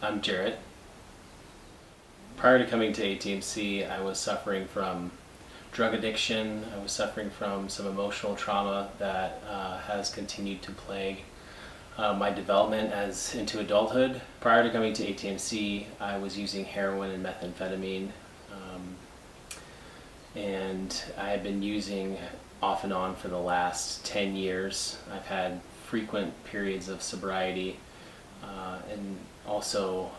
I'm Jarett. Prior to coming to ATMC, I was suffering from drug addiction. I was suffering from some emotional trauma that has continued to plague my development as into adulthood. Prior to coming to ATMC, I was using heroin and methamphetamine, and I had been using off and on for the last 10 years. I've had frequent periods of sobriety and also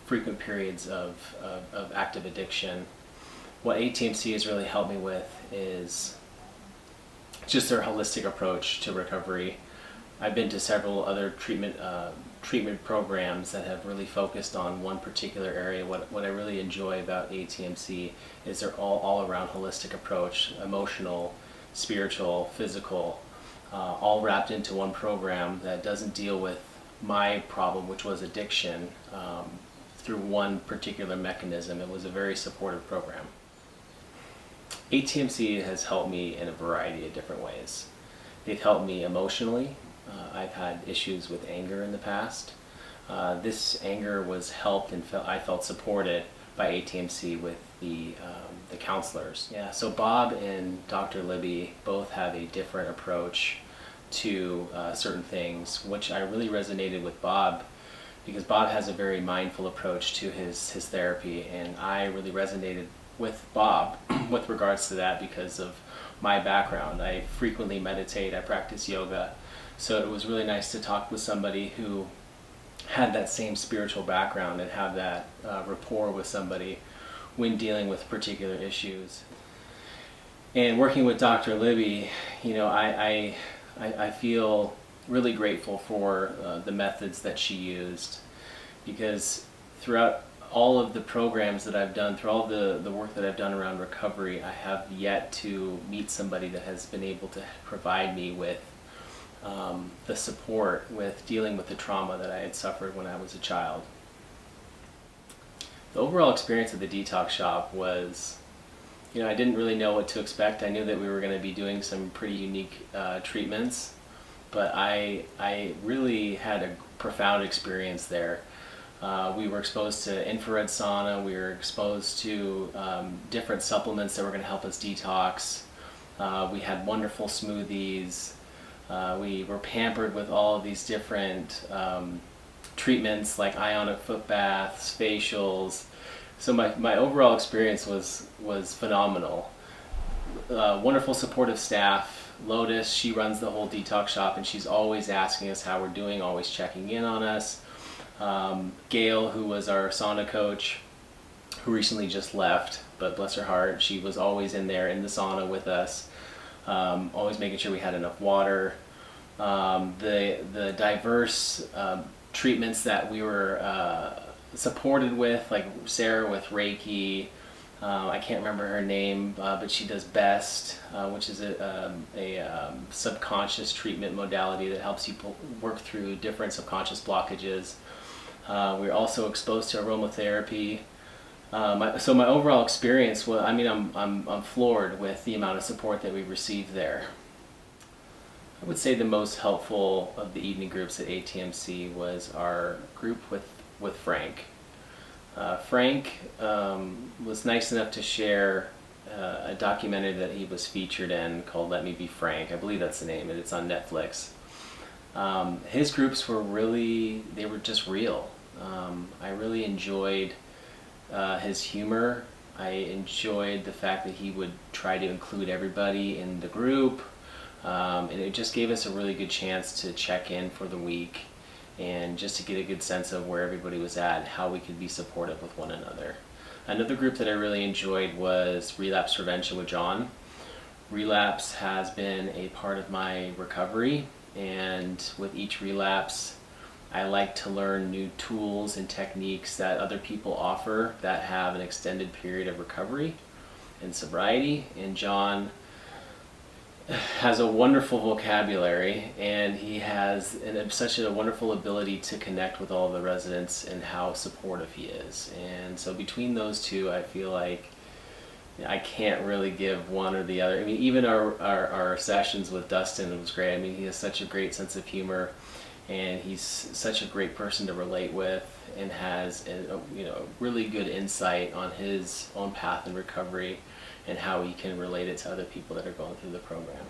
frequent periods of active addiction. What ATMC has really helped me with is just their holistic approach to recovery. I've been to several other treatment programs that have really focused on one particular area. What I really enjoy about ATMC is their all around holistic approach, emotional, spiritual, physical, all wrapped into one program that doesn't deal with my problem, which was addiction, through one particular mechanism. It was a very supportive program. ATMC has helped me in a variety of different ways. They've helped me emotionally. I've had issues with anger in the past. This anger was helped and I felt supported by ATMC with the counselors. Yeah, so Bob and Dr. Libby both have a different approach to certain things, which I really resonated with Bob because Bob has a very mindful approach to his therapy, and I really resonated with Bob with regards to that because of my background. I frequently meditate, I practice yoga, so it was really nice to talk with somebody who had that same spiritual background and have that rapport with somebody when dealing with particular issues. And working with Dr. Libby, you know, I feel really grateful for the methods that she used, because throughout all of the programs that I've done, through all the work that I've done around recovery, I have yet to meet somebody that has been able to provide me with the support with dealing with the trauma that I had suffered when I was a child. The overall experience of the detox shop was, you know, I didn't really know what to expect. I knew that we were going to be doing some pretty unique treatments, but I really had a profound experience there. We were exposed to infrared sauna, we were exposed to different supplements that were going to help us detox. We had wonderful smoothies. We were pampered with all of these different treatments like ionic foot baths, facials. So my overall experience was phenomenal. Wonderful supportive staff. Lotus, she runs the whole detox shop, and she's always asking us how we're doing, always checking in on us. Gail, who was our sauna coach, who recently just left, but bless her heart, she was always in there in the sauna with us, always making sure we had enough water. The diverse treatments that we were supported with, like Sarah with Reiki, I can't remember her name, but she does BEST, which is a subconscious treatment modality that helps you work through different subconscious blockages. We were also exposed to aromatherapy. So my overall experience was, I'm floored with the amount of support that we received there. I would say the most helpful of the evening groups at ATMC was our group with Frank. Frank was nice enough to share a documentary that he was featured in called Let Me Be Frank. I believe that's the name, and it's on Netflix. His groups were they were just real. I really enjoyed his humor. I enjoyed the fact that he would try to include everybody in the group, and it just gave us a really good chance to check in for the week and just to get a good sense of where everybody was at and how we could be supportive with one another. Another group that I really enjoyed was Relapse Prevention with John. Relapse has been a part of my recovery, and with each relapse I like to learn new tools and techniques that other people offer that have an extended period of recovery and sobriety. And John has a wonderful vocabulary, and he has such a wonderful ability to connect with all the residents and how supportive he is. And so between those two, I feel like I can't really give one or the other. I mean, even our sessions with Dustin, it was great. I mean, he has such a great sense of humor. and he's such a great person to relate with, and has really good insight on his own path in recovery and how he can relate it to other people that are going through the program.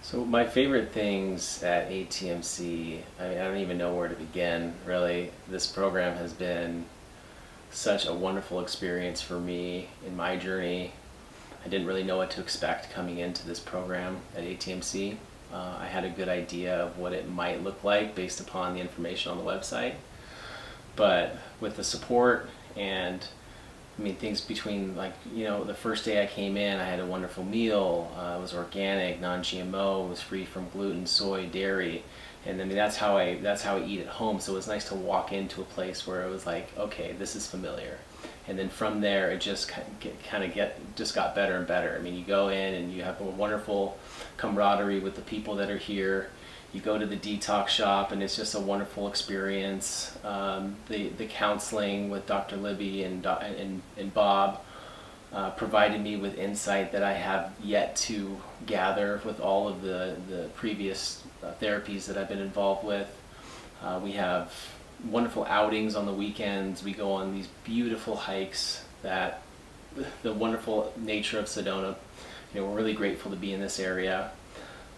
So my favorite things at ATMC, I don't even know where to begin, really. This program has been such a wonderful experience for me in my journey. I didn't really know what to expect coming into this program at ATMC. I had a good idea of what it might look like based upon the information on the website. But with the support and things between, the first day I came in, I had a wonderful meal. It was organic, non-GMO, it was free from gluten, soy, dairy. And that's how I eat at home. So it was nice to walk into a place where it was like, okay, this is familiar. And then from there, it just just got better and better. You go in and you have a wonderful camaraderie with the people that are here. You go to the detox shop and it's just a wonderful experience. The counseling with Dr. Libby and Bob provided me with insight that I have yet to gather with all of the previous therapies that I've been involved with. We have wonderful outings on the weekends. We go on these beautiful hikes. That the wonderful nature of Sedona, we're really grateful to be in this area.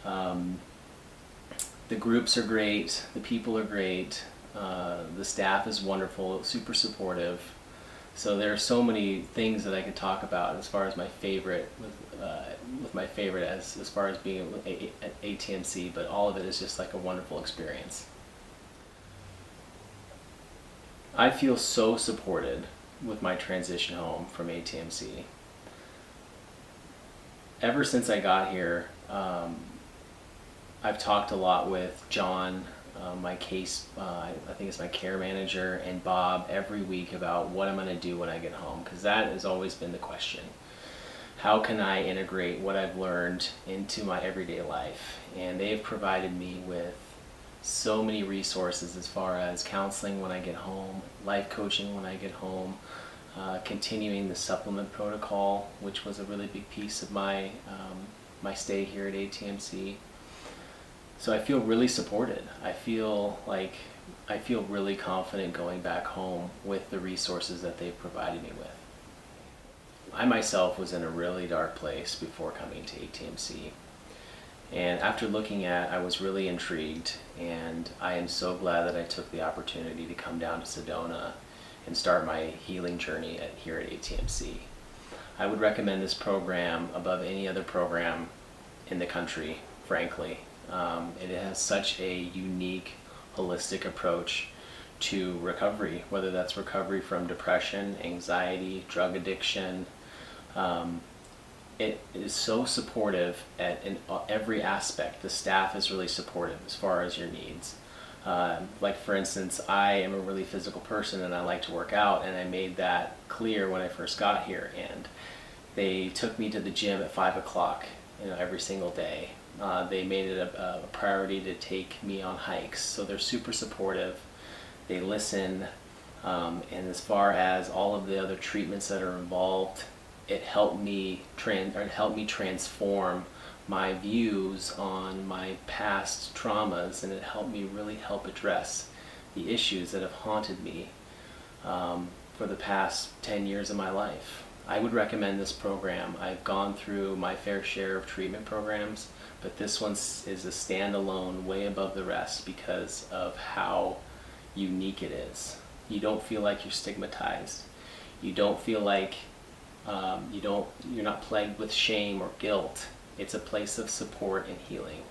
The groups are great, the people are great, the staff is wonderful, super supportive. So there are so many things that I could talk about as far as my favorite, with my favorite as far as being at ATMC, but all of it is just like a wonderful experience. I feel so supported with my transition home from ATMC. Ever since I got here, I've talked a lot with John, my case, I think it's my care manager, and Bob every week about what I'm going to do when I get home, because that has always been the question. How can I integrate what I've learned into my everyday life? And they've provided me with so many resources as far as counseling when I get home, life coaching when I get home, continuing the supplement protocol, which was a really big piece of my stay here at ATMC. So I feel really supported. I feel really confident going back home with the resources that they've provided me with. I myself was in a really dark place before coming to ATMC. And after looking I was really intrigued, and I am so glad that I took the opportunity to come down to Sedona and start my healing journey here at ATMC. I would recommend this program above any other program in the country, frankly. It has such a unique, holistic approach to recovery, whether that's recovery from depression, anxiety, drug addiction. It is so supportive in every aspect. The staff is really supportive as far as your needs. Like for instance, I am a really physical person and I like to work out, and I made that clear when I first got here. And they took me to the gym at 5 o'clock, every single day. They made it a priority to take me on hikes, so they're super supportive. They listen, and as far as all of the other treatments that are involved, it helped me transform my views on my past traumas, and it helped me really help address the issues that have haunted me for the past 10 years of my life. I would recommend this program. I've gone through my fair share of treatment programs, but this one is a standalone, way above the rest because of how unique it is. You don't feel like you're stigmatized. You don't feel like you're not plagued with shame or guilt. It's a place of support and healing.